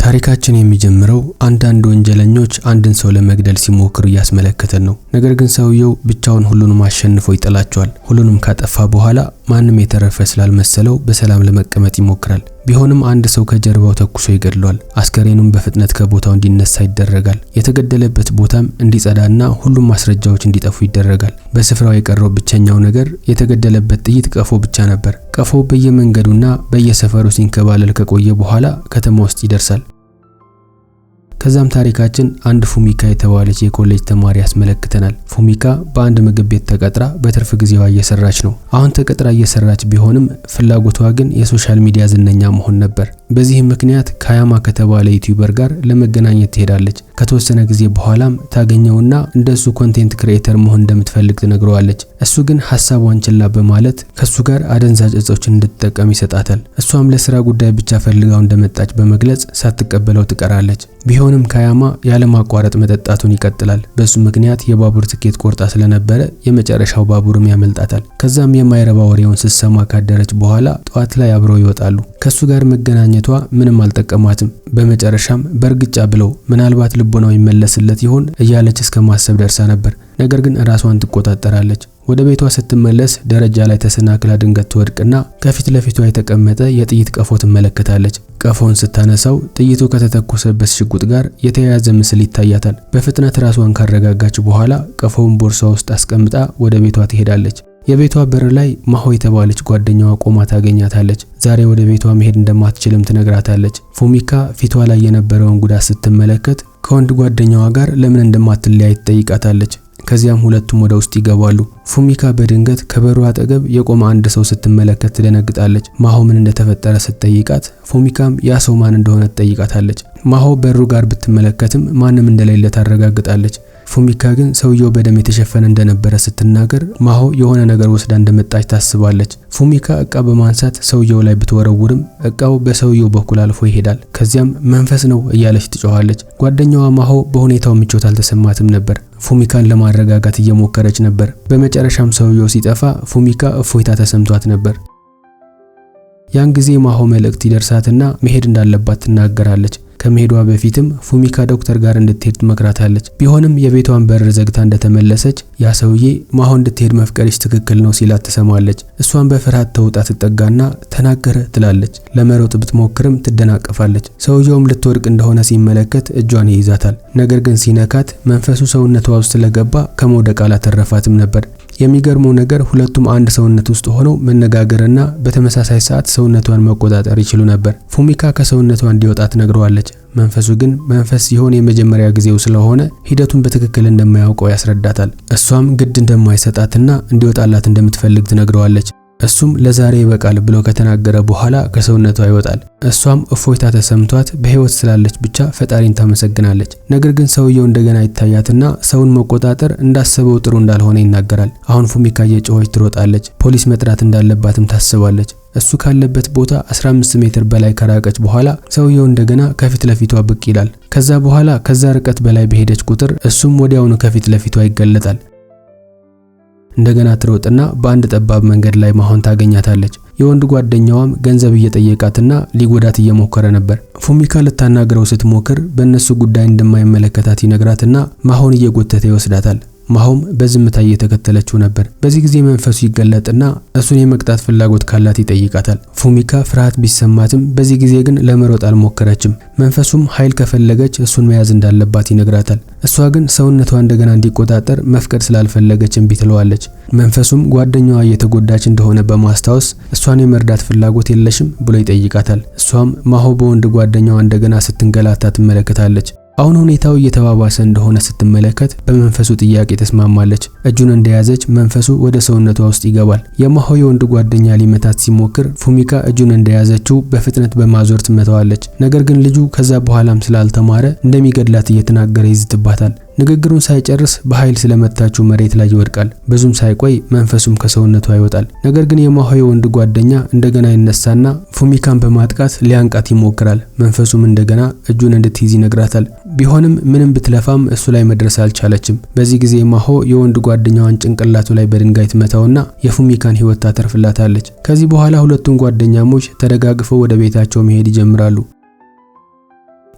ታሪካችን የሚጀምረው አንዳንድ ወንጀለኞች አንድን ሰው ለመግደል ሲሞክሩ ያስመለከተን ነው። ነገር ግን ሰውየው ብቻውን ሁሉንም አሸንፎ ይጥላቸዋል። ሁሉንም ካጠፋ በኋላ ማንንም የተረፈ ስላልመሰለው በሰላም ለመቀመጥ ይሞክራል። ቢሆንም አንድ ሰው ከጀርባው ተኩሶ ይገድለዋል። አስከሬኑም በፍጥነት ከቦታው እንዲነሳ ይደረጋል። የተገደለበት ቦታም እንዲጸዳና ሁሉም ማስረጃዎች እንዲጠፉ ይደረጋል። በስፍራው የቀረው ብቸኛው ነገር የተገደለበት ጥይት ቀፎ ብቻ ነበር። ቀፎው በየመንገዱና በየሰፈሩ ሲንከባለል ከቆየ በኋላ ከተማ ውስጥ ይደርሳል። ከዛም ታሪካችን አንድ ፉሚካ የተባለች የኮሌጅ ተማሪ ያስመለክተናል። ፉሚካ በአንድ ምግብ ቤት ተቀጥራ በትርፍ ጊዜዋ እየሰራች ነው። አሁን ተቀጥራ እየሰራች ቢሆንም ፍላጎቷ ግን የሶሻል ሚዲያ ዝነኛ መሆን ነበር። በዚህ ምክንያት ካያማ ከተባለ ዩቲዩበር ጋር ለመገናኘት ትሄዳለች። ከተወሰነ ጊዜ በኋላም ታገኘውና እንደሱ ኮንቴንት ክሪኤተር መሆን እንደምትፈልግ ትነግረዋለች። እሱ ግን ሐሳቧን ችላ በማለት ከሱ ጋር አደንዛዥ እጾችን እንድትጠቀም ይሰጣታል። እሷም ለስራ ጉዳይ ብቻ ፈልጋው እንደመጣች በመግለጽ ሳትቀበለው ትቀራለች። ቢሆንም ካያማ ያለማቋረጥ መጠጣቱን ይቀጥላል። በሱ ምክንያት የባቡር ትኬት ቆርጣ ስለነበረ የመጨረሻው ባቡርም ያመልጣታል። ከዛም የማይረባ ወሬውን ስትሰማ ካደረች በኋላ ጧት ላይ አብረው ይወጣሉ። ከሱ ጋር መገናኘቷ ምንም አልጠቀማትም። በመጨረሻም በርግጫ ብለው ምናልባት ልቦናው ይመለስለት ይሆን እያለች እስከ ማሰብ ደርሳ ነበር። ነገር ግን ራሷን ትቆጣጠራለች። ወደ ቤቷ ስትመለስ ደረጃ ላይ ተሰናክላ ድንገት ትወድቅና ከፊት ለፊቷ የተቀመጠ የጥይት ቀፎ ትመለከታለች። ቀፎውን ስታነሳው ጥይቱ ከተተኮሰበት ሽጉጥ ጋር የተያያዘ ምስል ይታያታል። በፍጥነት ራሷን ካረጋጋች በኋላ ቀፎውን ቦርሳ ውስጥ አስቀምጣ ወደ ቤቷ ትሄዳለች። የቤቷ በር ላይ ማሆ የተባለች ጓደኛዋ ቆማ ታገኛታለች። ዛሬ ወደ ቤቷ መሄድ እንደማትችልም ትነግራታለች። ፉሚካ ፊቷ ላይ የነበረውን ጉዳት ስትመለከት ከወንድ ጓደኛዋ ጋር ለምን እንደማትለያይ ትጠይቃታለች። ከዚያም ሁለቱም ወደ ውስጥ ይገባሉ። ፉሚካ በድንገት ከበሩ አጠገብ የቆመ አንድ ሰው ስትመለከት ትደነግጣለች። ማሆ ምን እንደተፈጠረ ስትጠይቃት ፉሚካም ያ ሰው ማን እንደሆነ ትጠይቃታለች። ማሆ በሩ ጋር ብትመለከትም ማንም እንደሌለ ታረጋግጣለች። ፉሚካ ግን ሰውየው በደም የተሸፈነ እንደነበረ ስትናገር ማሆ የሆነ ነገር ወስዳ እንደመጣች ታስባለች። ፉሚካ እቃ በማንሳት ሰውየው ላይ ብትወረውርም እቃው በሰውየው በኩል አልፎ ይሄዳል። ከዚያም መንፈስ ነው እያለች ትጮኻለች። ጓደኛዋ ማሆ በሁኔታው ምቾት አልተሰማትም ነበር። ፉሚካን ለማረጋጋት እየሞከረች ነበር። በመጨረሻም ሰውየው ሲጠፋ ፉሚካ እፎይታ ተሰምቷት ነበር። ያን ጊዜ ማሆ መልእክት ይደርሳትና መሄድ እንዳለባት ትናገራለች። ከመሄዷ በፊትም ፉሚካ ዶክተር ጋር እንድትሄድ ትመክራታለች። ቢሆንም የቤቷን በር ዘግታ እንደተመለሰች ያ ሰውዬ ማሆ እንድትሄድ መፍቀድሽ ትክክል ነው ሲላት ትሰማለች። እሷን በፍርሃት ተውጣ ትጠጋና ተናገረ ትላለች። ለመሮጥ ብትሞክርም ትደናቀፋለች። ሰውየውም ልትወድቅ እንደሆነ ሲመለከት እጇን ይይዛታል። ነገር ግን ሲነካት መንፈሱ ሰውነቷ ውስጥ ስለገባ ከመውደቅ አላተረፋትም ነበር። የሚገርመው ነገር ሁለቱም አንድ ሰውነት ውስጥ ሆነው መነጋገርና በተመሳሳይ ሰዓት ሰውነቷን መቆጣጠር ይችሉ ነበር። ፉሚካ ከሰውነቷ እንዲወጣ ትነግረዋለች። መንፈሱ ግን መንፈስ ሲሆን የመጀመሪያ ጊዜው ስለሆነ ሂደቱን በትክክል እንደማያውቀው ያስረዳታል። እሷም ግድ እንደማይሰጣትና እንዲወጣላት እንደምትፈልግ ትነግረዋለች። እሱም ለዛሬ ይበቃል ብሎ ከተናገረ በኋላ ከሰውነቷ ይወጣል። እሷም እፎይታ ተሰምቷት በህይወት ስላለች ብቻ ፈጣሪን ታመሰግናለች። ነገር ግን ሰውየው እንደገና ይታያትና ሰውን መቆጣጠር እንዳሰበው ጥሩ እንዳልሆነ ይናገራል። አሁን ፉሚካ እየጮኸች ትሮጣለች። ፖሊስ መጥራት እንዳለባትም ታስባለች። እሱ ካለበት ቦታ 15 ሜትር በላይ ከራቀች በኋላ ሰውየው እንደገና ከፊት ለፊቷ ብቅ ይላል። ከዛ በኋላ ከዛ ርቀት በላይ በሄደች ቁጥር እሱም ወዲያውኑ ከፊት ለፊቷ ይገለጣል። እንደገና ትሮጥና በአንድ ጠባብ መንገድ ላይ ማሆን ታገኛታለች። የወንድ ጓደኛዋም ገንዘብ እየጠየቃትና ሊጎዳት እየሞከረ ነበር። ፉሚካ ልታናግረው ስትሞክር በእነሱ ጉዳይ እንደማይመለከታት ይነግራትና ማሆን እየጎተተ ይወስዳታል። ማሆም በዝምታ እየተከተለችው ነበር። በዚህ ጊዜ መንፈሱ ይገለጥና እሱን የመቅጣት ፍላጎት ካላት ይጠይቃታል። ፉሚካ ፍርሃት ቢሰማትም በዚህ ጊዜ ግን ለመሮጥ አልሞከረችም። መንፈሱም ኃይል ከፈለገች እሱን መያዝ እንዳለባት ይነግራታል። እሷ ግን ሰውነቷ እንደገና እንዲቆጣጠር መፍቀድ ስላልፈለገች እምቢ ትለዋለች። መንፈሱም ጓደኛዋ እየተጎዳች እንደሆነ በማስታወስ እሷን የመርዳት ፍላጎት የለሽም ብሎ ይጠይቃታል። እሷም ማሆ በወንድ ጓደኛዋ እንደገና ስትንገላታ ትመለከታለች። አሁን ሁኔታው እየተባባሰ እንደሆነ ስትመለከት በመንፈሱ ጥያቄ ተስማማለች። እጁን እንደያዘች መንፈሱ ወደ ሰውነቷ ውስጥ ይገባል። የማሆ የወንድ ጓደኛ ሊመታት ሲሞክር ፉሚካ እጁን እንደያዘችው በፍጥነት በማዞር ትመታዋለች። ነገር ግን ልጁ ከዛ በኋላም ስላልተማረ እንደሚገድላት እየተናገረ ይዝትባታል። ንግግሩን ሳይጨርስ በኃይል ስለመታችው መሬት ላይ ይወድቃል። ብዙም ሳይቆይ መንፈሱም ከሰውነቷ ይወጣል። ነገር ግን የማሆ የወንድ ጓደኛ እንደገና ይነሳና ፉሚካን በማጥቃት ሊያንቃት ይሞክራል። መንፈሱም እንደገና እጁን እንድትይዝ ይነግራታል። ቢሆንም ምንም ብትለፋም እሱ ላይ መድረስ አልቻለችም። በዚህ ጊዜ ማሆ የወንድ ጓደኛዋን ጭንቅላቱ ላይ በድንጋይ ትመታውና የፉሚካን ሕይወት ታተርፍላታለች። ከዚህ በኋላ ሁለቱም ጓደኛሞች ተደጋግፈው ወደ ቤታቸው መሄድ ይጀምራሉ።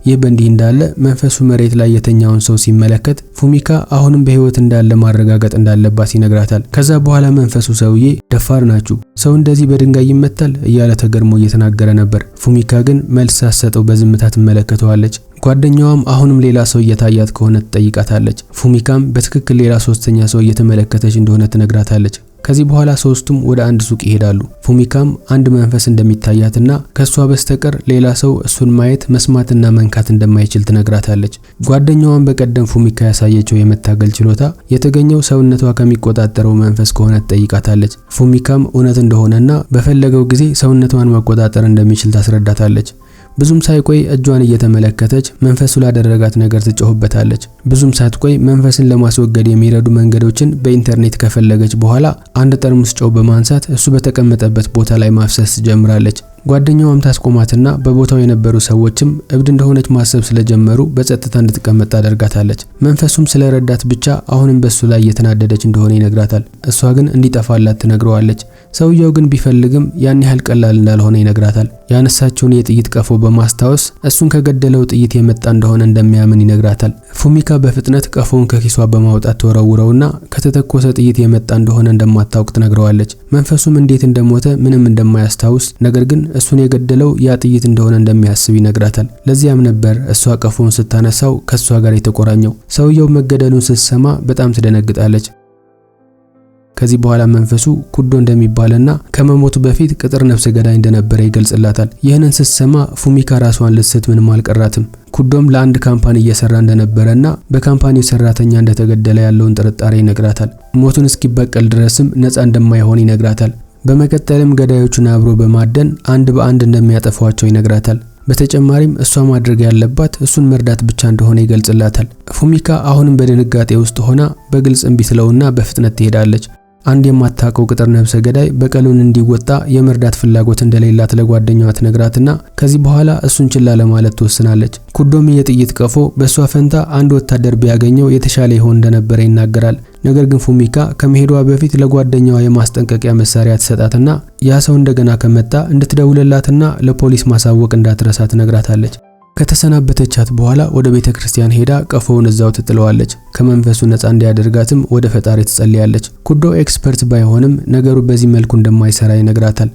ይህ በእንዲህ እንዳለ መንፈሱ መሬት ላይ የተኛውን ሰው ሲመለከት ፉሚካ አሁንም በህይወት እንዳለ ማረጋገጥ እንዳለባት ይነግራታል። ከዛ በኋላ መንፈሱ ሰውዬ ደፋር ናችሁ፣ ሰው እንደዚህ በድንጋይ ይመታል እያለ ተገርሞ እየተናገረ ነበር። ፉሚካ ግን መልስ ሳትሰጠው በዝምታ ትመለከተዋለች። ጓደኛዋም አሁንም ሌላ ሰው እየታያት ከሆነ ትጠይቃታለች። ፉሚካም በትክክል ሌላ ሶስተኛ ሰው እየተመለከተች እንደሆነ ትነግራታለች። ከዚህ በኋላ ሶስቱም ወደ አንድ ሱቅ ይሄዳሉ። ፉሚካም አንድ መንፈስ እንደሚታያትና ከሷ በስተቀር ሌላ ሰው እሱን ማየት መስማትና መንካት እንደማይችል ትነግራታለች። ጓደኛዋም በቀደም ፉሚካ ያሳየችው የመታገል ችሎታ የተገኘው ሰውነቷ ከሚቆጣጠረው መንፈስ ከሆነ ትጠይቃታለች። ፉሚካም እውነት እንደሆነና በፈለገው ጊዜ ሰውነቷን መቆጣጠር እንደሚችል ታስረዳታለች። ብዙም ሳይቆይ እጇን እየተመለከተች መንፈሱ ላደረጋት ነገር ትጮህበታለች። ብዙም ሳትቆይ መንፈስን ለማስወገድ የሚረዱ መንገዶችን በኢንተርኔት ከፈለገች በኋላ አንድ ጠርሙስ ጨው በማንሳት እሱ በተቀመጠበት ቦታ ላይ ማፍሰስ ጀምራለች። ጓደኛዋም ታስቆማትና በቦታው የነበሩ ሰዎችም እብድ እንደሆነች ማሰብ ስለጀመሩ በጸጥታ እንድትቀመጥ ታደርጋታለች። መንፈሱም ስለረዳት ብቻ አሁንም በሱ ላይ እየተናደደች እንደሆነ ይነግራታል። እሷ ግን እንዲጠፋላት ትነግረዋለች። ሰውየው ግን ቢፈልግም ያን ያህል ቀላል እንዳልሆነ ይነግራታል። ያነሳቸውን የጥይት ቀፎ በማስታወስ እሱን ከገደለው ጥይት የመጣ እንደሆነ እንደሚያምን ይነግራታል። ፉሚካ በፍጥነት ቀፎውን ከኪሷ በማውጣት ተወረውረውና ከተተኮሰ ጥይት የመጣ እንደሆነ እንደማታውቅ ትነግረዋለች። መንፈሱም እንዴት እንደሞተ ምንም እንደማያስታውስ ነገር ግን እሱን የገደለው ያ ጥይት እንደሆነ እንደሚያስብ ይነግራታል። ለዚያም ነበር እሷ ቀፎውን ስታነሳው ከሷ ጋር የተቆራኘው። ሰውየው መገደሉን ስትሰማ በጣም ትደነግጣለች። ከዚህ በኋላ መንፈሱ ኩዶ እንደሚባልና ከመሞቱ በፊት ቅጥር ነፍሰ ገዳይ እንደነበረ ይገልጽላታል። ይህንን ስትሰማ ፉሚካ ራሷን ልትስት ምንም አልቀራትም። ኩዶም ለአንድ ካምፓኒ እየሰራ እንደነበረና በካምፓኒው ሰራተኛ እንደተገደለ ያለውን ጥርጣሬ ይነግራታል። ሞቱን እስኪበቀል ድረስም ነፃ እንደማይሆን ይነግራታል። በመቀጠልም ገዳዮቹን አብሮ በማደን አንድ በአንድ እንደሚያጠፏቸው ይነግራታል። በተጨማሪም እሷ ማድረግ ያለባት እሱን መርዳት ብቻ እንደሆነ ይገልጽላታል። ፉሚካ አሁንም በድንጋጤ ውስጥ ሆና በግልጽ እምቢ ትለውና በፍጥነት ትሄዳለች። አንድ የማታውቀው ቅጥር ነፍሰ ገዳይ በቀሉን እንዲወጣ የመርዳት ፍላጎት እንደሌላት ለጓደኛዋ ትነግራትና ከዚህ በኋላ እሱን ችላ ለማለት ትወስናለች። ኩዶም የጥይት ቀፎ በሷ ፈንታ አንድ ወታደር ቢያገኘው የተሻለ ይሆን እንደነበረ ይናገራል። ነገር ግን ፉሚካ ከመሄዷ በፊት ለጓደኛዋ የማስጠንቀቂያ መሳሪያ ትሰጣትና ያ ሰው እንደገና ከመጣ እንድትደውልላትና ለፖሊስ ማሳወቅ እንዳትረሳ ትነግራታለች። ከተሰናበተቻት በኋላ ወደ ቤተክርስቲያን ሄዳ ቀፎውን እዛው ትጥለዋለች። ከመንፈሱ ነፃ እንዲያደርጋትም ወደ ፈጣሪ ትጸልያለች። ኩዶ ኤክስፐርት ባይሆንም ነገሩ በዚህ መልኩ እንደማይሰራ ይነግራታል።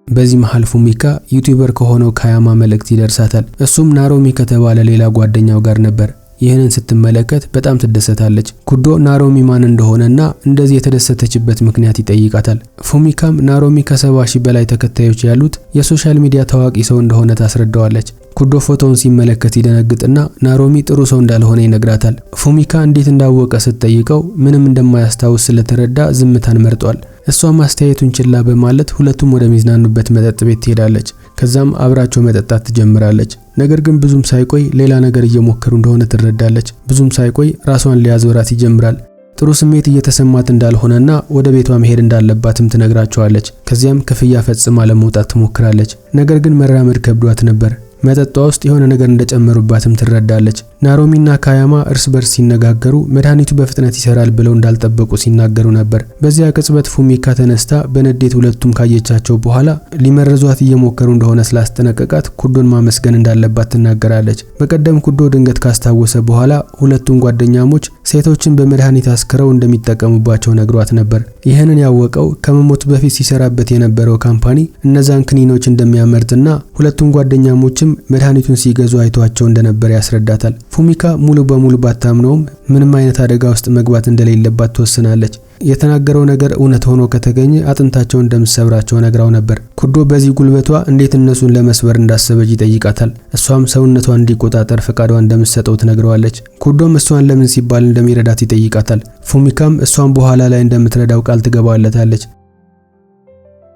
በዚህ መሃል ፉሚካ ዩቲዩበር ከሆነው ካያማ መልእክት ይደርሳታል። እሱም ናሮሚ ከተባለ ሌላ ጓደኛው ጋር ነበር። ይህንን ስትመለከት በጣም ትደሰታለች። ኩዶ ናሮሚ ማን እንደሆነና እንደዚህ የተደሰተችበት ምክንያት ይጠይቃታል። ፉሚካም ናሮሚ ከ70,000 በላይ ተከታዮች ያሉት የሶሻል ሚዲያ ታዋቂ ሰው እንደሆነ ታስረዳዋለች። ኩዶ ፎቶውን ሲመለከት ይደነግጥና ናሮሚ ጥሩ ሰው እንዳልሆነ ይነግራታል። ፉሚካ እንዴት እንዳወቀ ስትጠይቀው ምንም እንደማያስታውስ ስለተረዳ ዝምታን መርጧል። እሷም አስተያየቱን ችላ በማለት ሁለቱም ወደ ሚዝናኑበት መጠጥ ቤት ትሄዳለች። ከዛም አብራቸው መጠጣት ትጀምራለች። ነገር ግን ብዙም ሳይቆይ ሌላ ነገር እየሞከሩ እንደሆነ ትረዳለች። ብዙም ሳይቆይ ራሷን ሊያዞራት ይጀምራል። ጥሩ ስሜት እየተሰማት እንዳልሆነና ወደ ቤቷ መሄድ እንዳለባትም ትነግራቸዋለች። ከዚያም ክፍያ ፈጽማ ለመውጣት ትሞክራለች። ነገር ግን መራመድ ከብዷት ነበር። መጠጧ ውስጥ የሆነ ነገር እንደጨመሩባትም ትረዳለች። ናሮሚና ካያማ እርስ በርስ ሲነጋገሩ መድኃኒቱ በፍጥነት ይሰራል ብለው እንዳልጠበቁ ሲናገሩ ነበር። በዚያ ቅጽበት ፉሚካ ተነስታ በንዴት ሁለቱም ካየቻቸው በኋላ ሊመረዟት እየሞከሩ እንደሆነ ስላስጠነቀቃት ኩዶን ማመስገን እንዳለባት ትናገራለች። በቀደም ኩዶ ድንገት ካስታወሰ በኋላ ሁለቱም ጓደኛሞች ሴቶችን በመድኃኒት አስክረው እንደሚጠቀሙባቸው ነግሯት ነበር። ይህንን ያወቀው ከመሞት በፊት ሲሰራበት የነበረው ካምፓኒ እነዛን ክኒኖች እንደሚያመርትና ሁለቱም ጓደኛሞችም መድኃኒቱን ሲገዙ አይቷቸው እንደነበር ያስረዳታል። ፉሚካ ሙሉ በሙሉ ባታምነውም ምንም አይነት አደጋ ውስጥ መግባት እንደሌለባት ትወስናለች። የተናገረው ነገር እውነት ሆኖ ከተገኘ አጥንታቸውን እንደምትሰብራቸው ነግራው ነበር። ኩዶ በዚህ ጉልበቷ እንዴት እነሱን ለመስበር እንዳሰበች ይጠይቃታል። እሷም ሰውነቷን እንዲቆጣጠር ፈቃዷን እንደምትሰጠው ትነግረዋለች። ኩዶም እሷን ለምን ሲባል እንደሚረዳት ይጠይቃታል። ፉሚካም እሷን በኋላ ላይ እንደምትረዳው ቃል ትገባለታለች።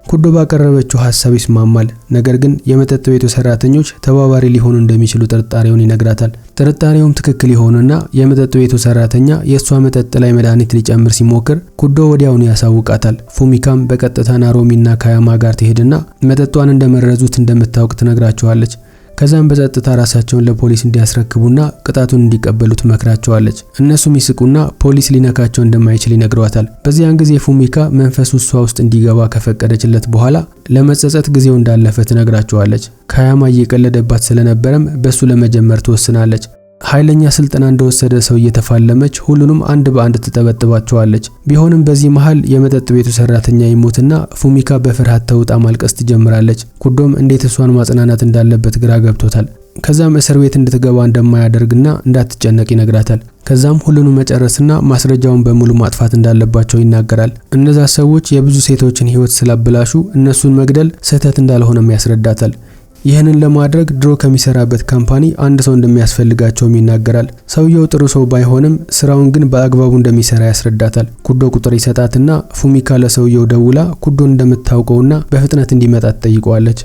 ኩዶ ባቀረበችው ሐሳብ ይስማማል። ነገር ግን የመጠጥ ቤቱ ሰራተኞች ተባባሪ ሊሆኑ እንደሚችሉ ጥርጣሬውን ይነግራታል። ጥርጣሬውም ትክክል ይሆንና የመጠጥ ቤቱ ሰራተኛ የሷ መጠጥ ላይ መድኃኒት ሊጨምር ሲሞክር ኩዶ ወዲያውኑ ያሳውቃታል። ፉሚካም በቀጥታ ናሮሚና ካያማ ጋር ትሄድና መጠጧን እንደመረዙት እንደምታውቅ ትነግራቸዋለች። ከዛም በጸጥታ ራሳቸውን ለፖሊስ እንዲያስረክቡና ቅጣቱን እንዲቀበሉ ትመክራቸዋለች። እነሱም ይስቁና ፖሊስ ሊነካቸው እንደማይችል ይነግሯታል። በዚያን ጊዜ ፉሚካ መንፈሱ እሷ ውስጥ እንዲገባ ከፈቀደችለት በኋላ ለመጸጸት ጊዜው እንዳለፈ ትነግራቸዋለች። ካያማ እየቀለደባት ስለነበረም በሱ ለመጀመር ትወስናለች። ኃይለኛ ስልጠና እንደወሰደ ሰው እየተፋለመች ሁሉንም አንድ በአንድ ትጠበጥባቸዋለች። ቢሆንም በዚህ መሃል የመጠጥ ቤቱ ሰራተኛ ይሞትና ፉሚካ በፍርሃት ተውጣ ማልቀስ ትጀምራለች። ኩዶም እንዴት እሷን ማጽናናት እንዳለበት ግራ ገብቶታል። ከዛም እስር ቤት እንድትገባ እንደማያደርግና እንዳትጨነቅ ይነግራታል። ከዛም ሁሉንም መጨረስና ማስረጃውን በሙሉ ማጥፋት እንዳለባቸው ይናገራል። እነዛ ሰዎች የብዙ ሴቶችን ህይወት ስላበላሹ እነሱን መግደል ስህተት እንዳልሆነም ያስረዳታል። ይህንን ለማድረግ ድሮ ከሚሰራበት ካምፓኒ አንድ ሰው እንደሚያስፈልጋቸው ይናገራል። ሰውየው ጥሩ ሰው ባይሆንም ስራውን ግን በአግባቡ እንደሚሰራ ያስረዳታል። ኩዶ ቁጥር ይሰጣትና ፉሚካ ለሰውየው ደውላ ኩዶን እንደምታውቀውና በፍጥነት እንዲመጣ ትጠይቀዋለች።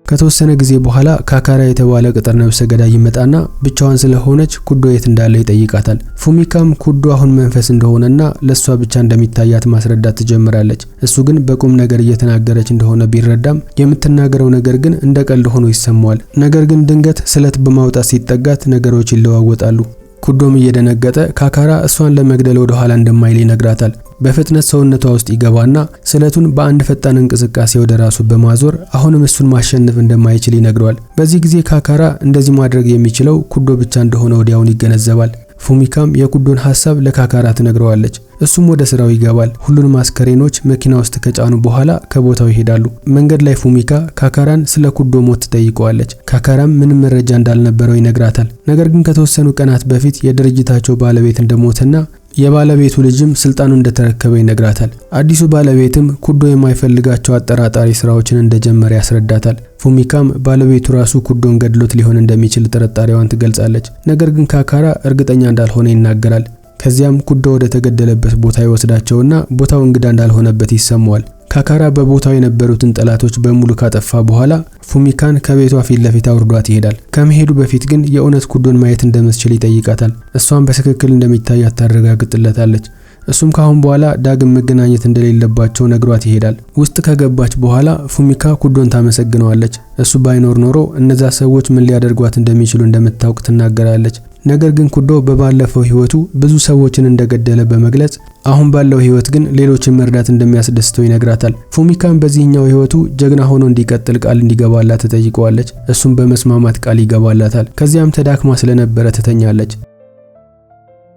ከተወሰነ ጊዜ በኋላ ካካራ የተባለ ቅጥር ነብሰ ገዳይ ይመጣና ብቻዋን ስለሆነች ኩዶ የት እንዳለ ይጠይቃታል። ፉሚካም ኩዶ አሁን መንፈስ እንደሆነና ለሷ ብቻ እንደሚታያት ማስረዳት ትጀምራለች። እሱ ግን በቁም ነገር እየተናገረች እንደሆነ ቢረዳም የምትናገረው ነገር ግን እንደቀልድ ሆኖ ይሰማዋል። ነገር ግን ድንገት ስለት በማውጣት ሲጠጋት ነገሮች ይለዋወጣሉ። ኩዶም እየደነገጠ ካካራ እሷን ለመግደል ወደ ኋላ እንደማይል ይነግራታል። በፍጥነት ሰውነቷ ውስጥ ይገባና ስለቱን በአንድ ፈጣን እንቅስቃሴ ወደ ራሱ በማዞር አሁንም እሱን ማሸነፍ እንደማይችል ይነግረዋል። በዚህ ጊዜ ካካራ እንደዚህ ማድረግ የሚችለው ኩዶ ብቻ እንደሆነ ወዲያውን ይገነዘባል። ፉሚካም የኩዶን ሐሳብ ለካካራ ትነግረዋለች። እሱም ወደ ስራው ይገባል። ሁሉንም አስከሬኖች መኪና ውስጥ ከጫኑ በኋላ ከቦታው ይሄዳሉ። መንገድ ላይ ፉሚካ ካካራን ስለ ኩዶ ሞት ትጠይቀዋለች። ካካራም ምንም መረጃ እንዳልነበረው ይነግራታል። ነገር ግን ከተወሰኑ ቀናት በፊት የድርጅታቸው ባለቤት እንደሞተና የባለቤቱ ልጅም ስልጣኑን እንደተረከበ ይነግራታል። አዲሱ ባለቤትም ኩዶ የማይፈልጋቸው አጠራጣሪ ስራዎችን እንደጀመረ ያስረዳታል። ፉሚካም ባለቤቱ ራሱ ኩዶን ገድሎት ሊሆን እንደሚችል ጥርጣሬዋን ትገልጻለች። ነገር ግን ካካራ እርግጠኛ እንዳልሆነ ይናገራል። ከዚያም ኩዶ ወደ ተገደለበት ቦታ ይወስዳቸውና ቦታው እንግዳ እንዳልሆነበት ይሰማዋል። ካካራ በቦታው የነበሩትን ጠላቶች በሙሉ ካጠፋ በኋላ ፉሚካን ከቤቷ ፊት ለፊት አውርዷት ይሄዳል። ከመሄዱ በፊት ግን የእውነት ኩዶን ማየት እንደምትችል ይጠይቃታል። እሷም በትክክል እንደሚታያት ታረጋግጥለታለች። እሱም ካሁን በኋላ ዳግም መገናኘት እንደሌለባቸው ነግሯት ይሄዳል። ውስጥ ከገባች በኋላ ፉሚካ ኩዶን ታመሰግነዋለች። እሱ ባይኖር ኖሮ እነዛ ሰዎች ምን ሊያደርጓት እንደሚችሉ እንደምታውቅ ትናገራለች። ነገር ግን ኩዶ በባለፈው ህይወቱ ብዙ ሰዎችን እንደገደለ በመግለጽ አሁን ባለው ህይወት ግን ሌሎችን መርዳት እንደሚያስደስተው ይነግራታል። ፉሚካም በዚህኛው ህይወቱ ጀግና ሆኖ እንዲቀጥል ቃል እንዲገባላት ትጠይቀዋለች። እሱም በመስማማት ቃል ይገባላታል። ከዚያም ተዳክማ ስለነበረ ትተኛለች።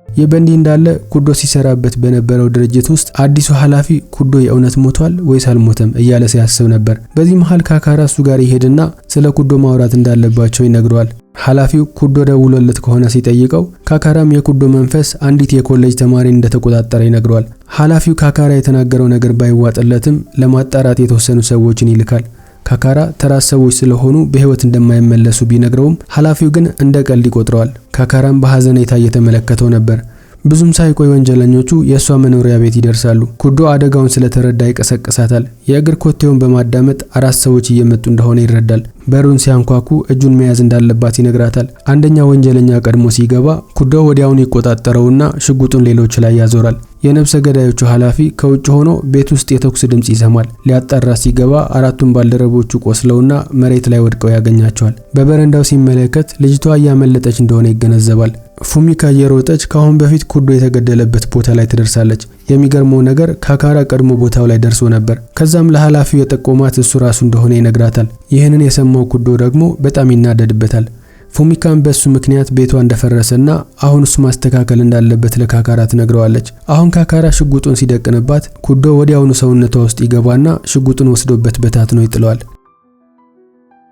የበንዲ እንዳለ ኩዶ ሲሰራበት በነበረው ድርጅት ውስጥ አዲሱ ኃላፊ ኩዶ የእውነት ሞቷል ወይስ አልሞተም እያለ ሲያስብ ነበር። በዚህ መሃል ካካራ እሱ ጋር ይሄድና ስለ ኩዶ ማውራት እንዳለባቸው ይነግረዋል። ኃላፊው ኩዶ ደውሎለት ከሆነ ሲጠይቀው ካካራም የኩዶ መንፈስ አንዲት የኮሌጅ ተማሪ እንደተቆጣጠረ ይነግረዋል። ኃላፊው ካካራ የተናገረው ነገር ባይዋጥለትም ለማጣራት የተወሰኑ ሰዎችን ይልካል። ካካራ ተራ ሰዎች ስለሆኑ በህይወት እንደማይመለሱ ቢነግረውም ኃላፊው ግን እንደ ቀልድ ይቆጥረዋል። ካካራም በሐዘኔታ እየተመለከተው ነበር። ብዙም ሳይቆይ ወንጀለኞቹ የሷ መኖሪያ ቤት ይደርሳሉ። ኩዶ አደጋውን ስለተረዳ ይቀሰቅሳታል። የእግር ኮቴውን በማዳመጥ አራት ሰዎች እየመጡ እንደሆነ ይረዳል። በሩን ሲያንኳኩ እጁን መያዝ እንዳለባት ይነግራታል። አንደኛ ወንጀለኛ ቀድሞ ሲገባ ኩዶ ወዲያውን ይቆጣጠረውና ሽጉጡን ሌሎች ላይ ያዞራል። የነብሰ ገዳዮቹ ኃላፊ ከውጭ ሆኖ ቤት ውስጥ የተኩስ ድምጽ ይሰማል። ሊያጣራ ሲገባ አራቱም ባልደረቦቹ ቆስለውና መሬት ላይ ወድቀው ያገኛቸዋል። በበረንዳው ሲመለከት ልጅቷ እያመለጠች እንደሆነ ይገነዘባል። ፉሚካ እየሮጠች ካሁን በፊት ኩዶ የተገደለበት ቦታ ላይ ትደርሳለች። የሚገርመው ነገር ካካራ ቀድሞ ቦታው ላይ ደርሶ ነበር። ከዛም ለኃላፊው የጠቆማት እሱ ራሱ እንደሆነ ይነግራታል። ይህንን የሰማው ኩዶ ደግሞ በጣም ይናደድበታል። ፉሚካም በሱ ምክንያት ቤቷ እንደፈረሰና አሁን እሱ ማስተካከል እንዳለበት ለካካራ ትነግረዋለች። አሁን ካካራ ሽጉጡን ሲደቅንባት ኩዶ ወዲያውኑ ሰውነቷ ውስጥ ይገባና ሽጉጡን ወስዶበት በታትኖ ይጥለዋል።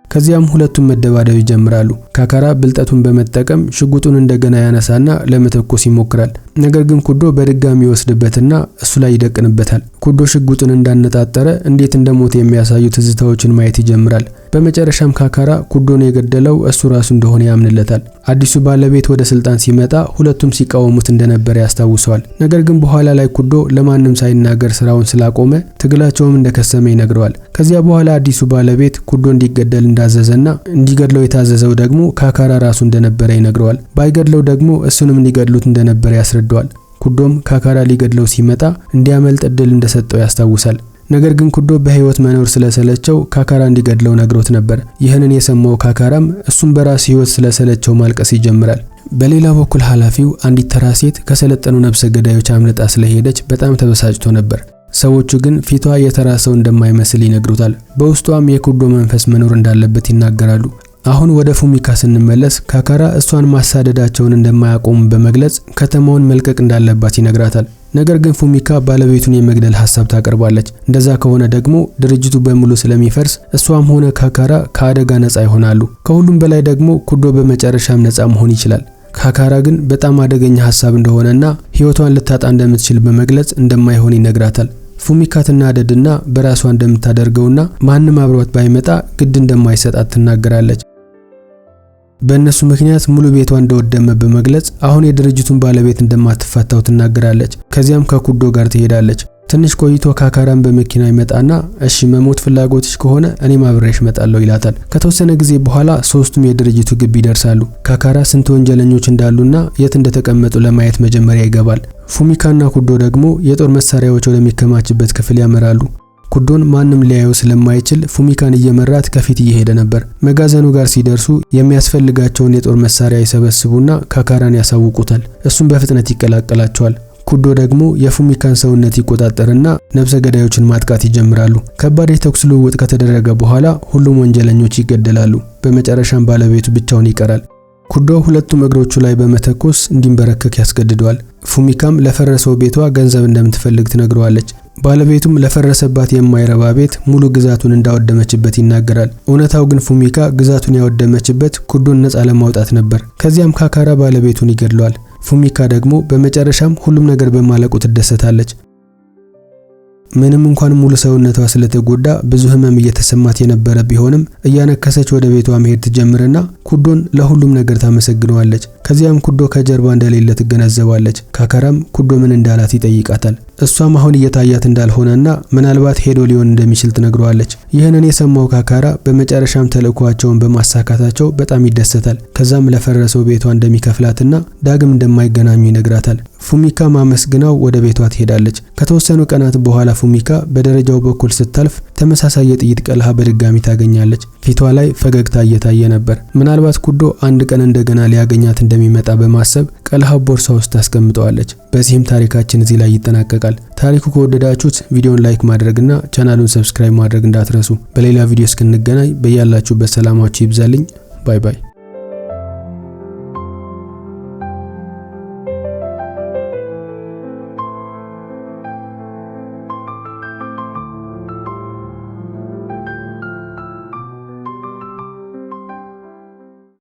ከዚያም ሁለቱም መደባደብ ይጀምራሉ። ካካራ ብልጠቱን በመጠቀም ሽጉጡን እንደገና ያነሳና ለመተኮስ ይሞክራል። ነገር ግን ኩዶ በድጋሚ ይወስድበትና እሱ ላይ ይደቅንበታል። ኩዶ ሽጉጡን እንዳነጣጠረ እንዴት እንደሞተ የሚያሳዩ ትዝታዎችን ማየት ይጀምራል። በመጨረሻም ካካራ ኩዶን የገደለው እሱ ራሱ እንደሆነ ያምንለታል። አዲሱ ባለቤት ወደ ስልጣን ሲመጣ ሁለቱም ሲቃወሙት እንደነበር ያስታውሰዋል። ነገር ግን በኋላ ላይ ኩዶ ለማንም ሳይናገር ስራውን ስላቆመ ትግላቸውም እንደከሰመ ይነግረዋል። ከዚያ በኋላ አዲሱ ባለቤት ኩዶ እንዲገደል እንዳዘዘና እንዲገድለው የታዘዘው ደግሞ ካካራ ራሱ እንደነበረ ይነግረዋል። ባይገድለው ደግሞ እሱንም እንዲገድሉት እንደነበረ ያስረዳዋል። ኩዶም ካካራ ሊገድለው ሲመጣ እንዲያመልጥ እድል እንደሰጠው ያስታውሳል። ነገር ግን ኩዶ በህይወት መኖር ስለሰለቸው ካካራ እንዲገድለው ነግሮት ነበር። ይህንን የሰማው ካካራም እሱም በራሱ ህይወት ስለሰለቸው ማልቀስ ይጀምራል። በሌላ በኩል ኃላፊው አንዲት ተራ ሴት ከሰለጠኑ ነፍሰ ገዳዮች አምልጣ ስለሄደች በጣም ተበሳጭቶ ነበር። ሰዎቹ ግን ፊቷ የተራ ሰው እንደማይመስል ይነግሩታል። በውስጧም የኩዶ መንፈስ መኖር እንዳለበት ይናገራሉ። አሁን ወደ ፉሚካ ስንመለስ ካካራ እሷን ማሳደዳቸውን እንደማያቆም በመግለጽ ከተማውን መልቀቅ እንዳለባት ይነግራታል። ነገር ግን ፉሚካ ባለቤቱን የመግደል ሐሳብ ታቀርባለች። እንደዛ ከሆነ ደግሞ ድርጅቱ በሙሉ ስለሚፈርስ እሷም ሆነ ካካራ ከአደጋ ነፃ ይሆናሉ። ከሁሉም በላይ ደግሞ ኩዶ በመጨረሻም ነፃ መሆን ይችላል። ካካራ ግን በጣም አደገኛ ሐሳብ እንደሆነና ህይወቷን ልታጣ እንደምትችል በመግለጽ እንደማይሆን ይነግራታል። ፉሚካ ትናደድና በራሷ እንደምታደርገውና ማንም አብሯት ባይመጣ ግድ እንደማይሰጣት ትናገራለች። በእነሱ ምክንያት ሙሉ ቤቷ እንደወደመ በመግለጽ አሁን የድርጅቱን ባለቤት እንደማትፈታው ትናገራለች። ከዚያም ከኩዶ ጋር ትሄዳለች። ትንሽ ቆይቶ ካካራን በመኪና ይመጣና እሺ መሞት ፍላጎትሽ ከሆነ እኔም አብሬሽ እመጣለሁ ይላታል። ከተወሰነ ጊዜ በኋላ ሶስቱም የድርጅቱ ግቢ ይደርሳሉ። ካካራ ስንት ወንጀለኞች እንዳሉና የት እንደተቀመጡ ለማየት መጀመሪያ ይገባል። ፉሚካና ኩዶ ደግሞ የጦር መሳሪያዎች ወደሚከማችበት ክፍል ያመራሉ። ኩዶን ማንም ሊያየው ስለማይችል ፉሚካን እየመራት ከፊት እየሄደ ነበር። መጋዘኑ ጋር ሲደርሱ የሚያስፈልጋቸውን የጦር መሳሪያ ይሰበስቡና ካካራን ያሳውቁታል። እሱም በፍጥነት ይቀላቀላቸዋል። ኩዶ ደግሞ የፉሚካን ሰውነት ይቆጣጠርና ነፍሰ ገዳዮችን ማጥቃት ይጀምራሉ። ከባድ የተኩስ ልውውጥ ከተደረገ በኋላ ሁሉም ወንጀለኞች ይገደላሉ። በመጨረሻም ባለቤቱ ብቻውን ይቀራል። ኩዶ ሁለቱም እግሮቹ ላይ በመተኮስ እንዲንበረከክ ያስገድደዋል። ፉሚካም ለፈረሰው ቤቷ ገንዘብ እንደምትፈልግ ትነግረዋለች። ባለቤቱም ለፈረሰባት የማይረባ ቤት ሙሉ ግዛቱን እንዳወደመችበት ይናገራል። እውነታው ግን ፉሚካ ግዛቱን ያወደመችበት ኩዶን ነፃ ለማውጣት ነበር። ከዚያም ካካራ ባለቤቱን ይገድለዋል። ፉሚካ ደግሞ በመጨረሻም ሁሉም ነገር በማለቁ ትደሰታለች። ምንም እንኳን ሙሉ ሰውነቷ ስለተጎዳ ብዙ ህመም እየተሰማት የነበረ ቢሆንም እያነከሰች ወደ ቤቷ መሄድ ትጀምርና ኩዶን ለሁሉም ነገር ታመሰግነዋለች። ከዚያም ኩዶ ከጀርባ እንደሌለ ትገነዘባለች። ካካራም ኩዶ ምን እንዳላት ይጠይቃታል። እሷም አሁን እየታያት እንዳልሆነና ምናልባት ሄዶ ሊሆን እንደሚችል ትነግረዋለች። ይህንን የሰማው ካካራ በመጨረሻም ተልእኮአቸውን በማሳካታቸው በጣም ይደሰታል። ከዛም ለፈረሰው ቤቷ እንደሚከፍላትና ዳግም እንደማይገናኙ ይነግራታል። ፉሚካ ማመስግናው ወደ ቤቷ ትሄዳለች። ከተወሰኑ ቀናት በኋላ ፉሚካ በደረጃው በኩል ስታልፍ ተመሳሳይ የጥይት ቀልሃ በድጋሚ ታገኛለች። ፊቷ ላይ ፈገግታ እየታየ ነበር። ምናልባት ኩዶ አንድ ቀን እንደገና ሊያገኛት እንደሚመጣ በማሰብ ቀልሃው ቦርሳ ውስጥ ታስቀምጠዋለች። በዚህም ታሪካችን እዚህ ላይ ይጠናቀቃል። ታሪኩ ከወደዳችሁት ቪዲዮን ላይክ ማድረግና ቻናሉን ሰብስክራይብ ማድረግ እንዳትረሱ። በሌላ ቪዲዮ እስክንገናኝ በያላችሁበት ሰላማችሁ ይብዛልኝ። ባይ ባይ።